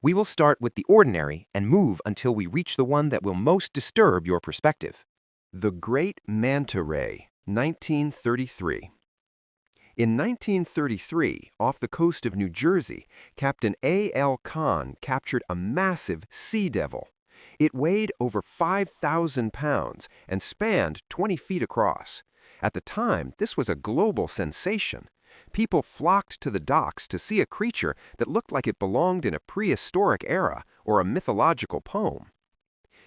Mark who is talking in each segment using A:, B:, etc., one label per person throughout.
A: We will start with the ordinary and move until we reach the one that will most disturb your perspective. The Great Manta Ray, 1933. In 1933, off the coast of New Jersey, Captain A.L. Kahn captured a massive sea devil. It weighed over 5,000 pounds and spanned 20 feet across. At the time, this was a global sensation. People flocked to the docks to see a creature that looked like it belonged in a prehistoric era or a mythological poem.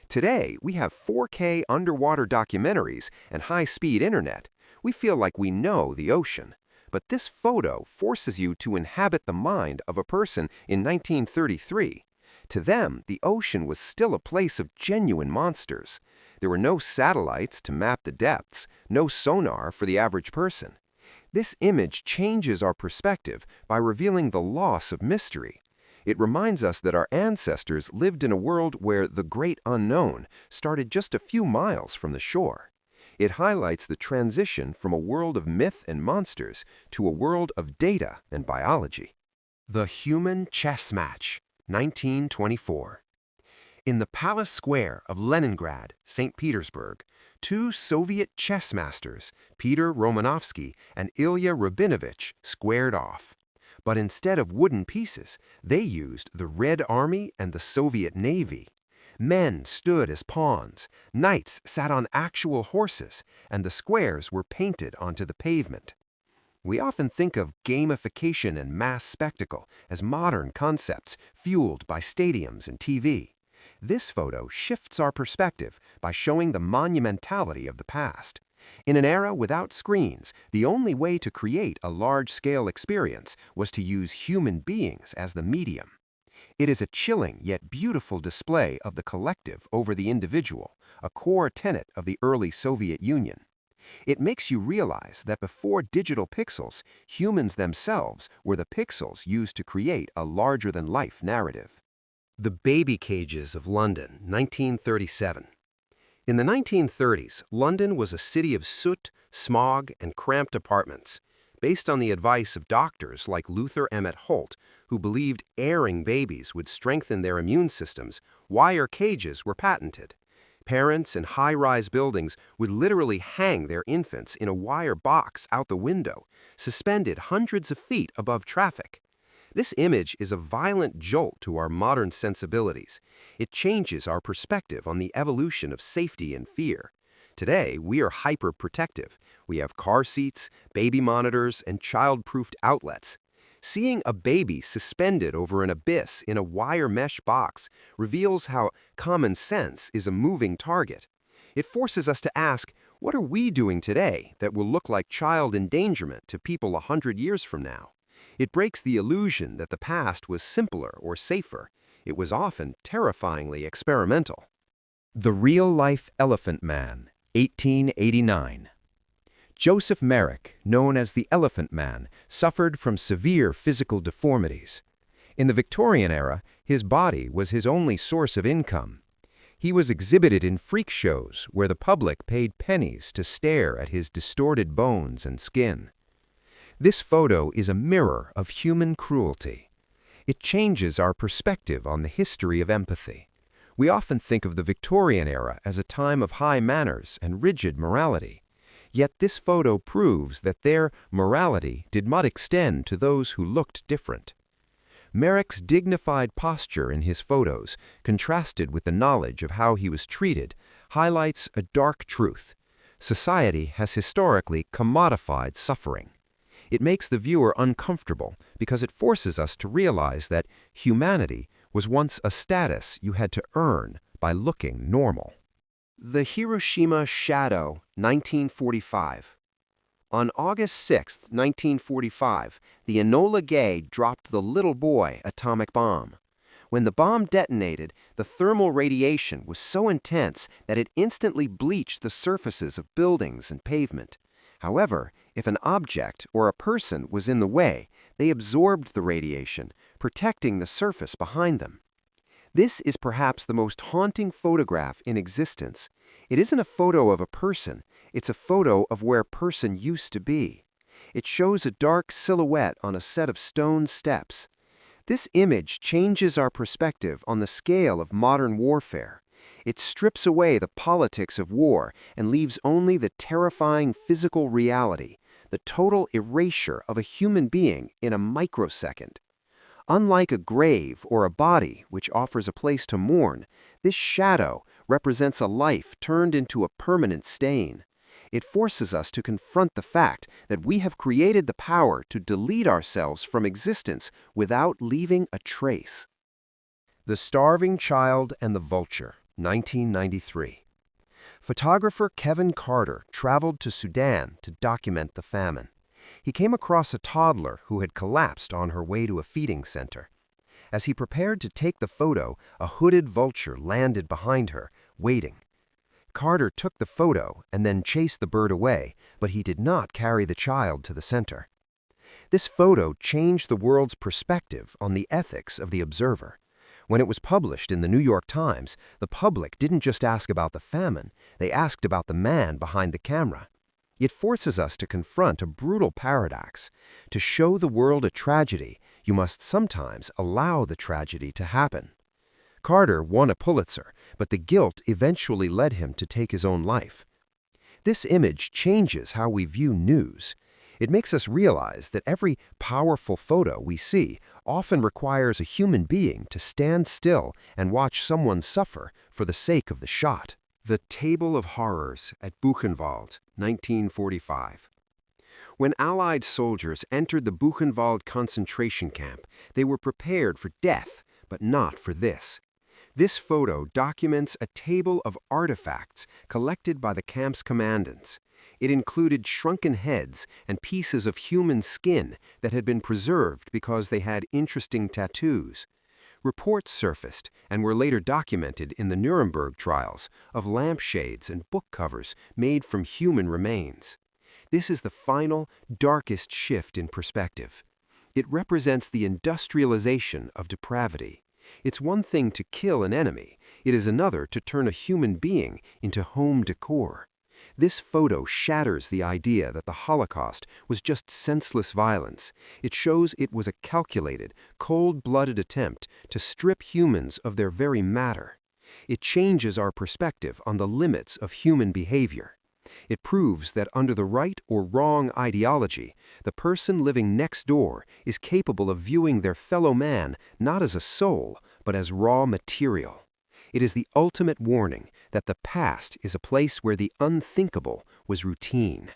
A: Today, we have 4K underwater documentaries and high-speed internet. We feel like we know the ocean. But this photo forces you to inhabit the mind of a person in 1933. To them, the ocean was still a place of genuine monsters. There were no satellites to map the depths, no sonar for the average person. This image changes our perspective by revealing the loss of mystery. It reminds us that our ancestors lived in a world where the great unknown started just a few miles from the shore. It highlights the transition from a world of myth and monsters to a world of data and biology. The Human Chess Match, 1924. In the Palace Square of Leningrad, St. Petersburg, two Soviet chess masters, Peter Romanovsky and Ilya Rabinovich, squared off. But instead of wooden pieces, they used the Red Army and the Soviet Navy. Men stood as pawns, knights sat on actual horses, and the squares were painted onto the pavement. We often think of gamification and mass spectacle as modern concepts fueled by stadiums and TV. This photo shifts our perspective by showing the monumentality of the past. In an era without screens, the only way to create a large-scale experience was to use human beings as the medium. It is a chilling yet beautiful display of the collective over the individual, a core tenet of the early Soviet Union. It makes you realize that before digital pixels, humans themselves were the pixels used to create a larger-than-life narrative. The Baby Cages of London, 1937. In the 1930s, London was a city of soot, smog, and cramped apartments. Based on the advice of doctors like Luther Emmett Holt, who believed airing babies would strengthen their immune systems, wire cages were patented. Parents in high-rise buildings would literally hang their infants in a wire box out the window, suspended hundreds of feet above traffic. This image is a violent jolt to our modern sensibilities. It changes our perspective on the evolution of safety and fear. Today, we are hyper-protective. We have car seats, baby monitors, and child-proofed outlets. Seeing a baby suspended over an abyss in a wire mesh box reveals how common sense is a moving target. It forces us to ask, what are we doing today that will look like child endangerment to people 100 years from now? It breaks the illusion that the past was simpler or safer. It was often terrifyingly experimental. The Real-Life Elephant Man, 1889. Joseph Merrick, known as the Elephant Man, suffered from severe physical deformities. In the Victorian era, his body was his only source of income. He was exhibited in freak shows where the public paid pennies to stare at his distorted bones and skin. This photo is a mirror of human cruelty. It changes our perspective on the history of empathy. We often think of the Victorian era as a time of high manners and rigid morality. Yet this photo proves that their morality did not extend to those who looked different. Merrick's dignified posture in his photos, contrasted with the knowledge of how he was treated, highlights a dark truth. Society has historically commodified suffering. It makes the viewer uncomfortable because it forces us to realize that humanity was once a status you had to earn by looking normal. The Hiroshima Shadow, 1945. On August 6, 1945, the Enola Gay dropped the Little Boy atomic bomb. When the bomb detonated, the thermal radiation was so intense that it instantly bleached the surfaces of buildings and pavement. However, if an object or a person was in the way, they absorbed the radiation, protecting the surface behind them. This is perhaps the most haunting photograph in existence. It isn't a photo of a person, it's a photo of where a person used to be. It shows a dark silhouette on a set of stone steps. This image changes our perspective on the scale of modern warfare. It strips away the politics of war and leaves only the terrifying physical reality, the total erasure of a human being in a microsecond. Unlike a grave or a body which offers a place to mourn, this shadow represents a life turned into a permanent stain. It forces us to confront the fact that we have created the power to delete ourselves from existence without leaving a trace. The Starving Child and the Vulture, 1993. Photographer Kevin Carter traveled to Sudan to document the famine. He came across a toddler who had collapsed on her way to a feeding center. As he prepared to take the photo, a hooded vulture landed behind her, waiting. Carter took the photo and then chased the bird away, but he did not carry the child to the center. This photo changed the world's perspective on the ethics of the observer. When it was published in the New York Times, the public didn't just ask about the famine, they asked about the man behind the camera. It forces us to confront a brutal paradox. To show the world a tragedy, you must sometimes allow the tragedy to happen. Carter won a Pulitzer, but the guilt eventually led him to take his own life. This image changes how we view news. It makes us realize that every powerful photo we see often requires a human being to stand still and watch someone suffer for the sake of the shot. The Table of Horrors at Buchenwald, 1945. When Allied soldiers entered the Buchenwald concentration camp, they were prepared for death, but not for this. This photo documents a table of artifacts collected by the camp's commandants. It included shrunken heads and pieces of human skin that had been preserved because they had interesting tattoos. Reports surfaced and were later documented in the Nuremberg trials of lampshades and book covers made from human remains. This is the final, darkest shift in perspective. It represents the industrialization of depravity. It's one thing to kill an enemy, it is another to turn a human being into home decor. This photo shatters the idea that the Holocaust was just senseless violence. It shows it was a calculated, cold-blooded attempt to strip humans of their very matter. It changes our perspective on the limits of human behavior. It proves that under the right or wrong ideology, the person living next door is capable of viewing their fellow man not as a soul, but as raw material. It is the ultimate warning that the past is a place where the unthinkable was routine.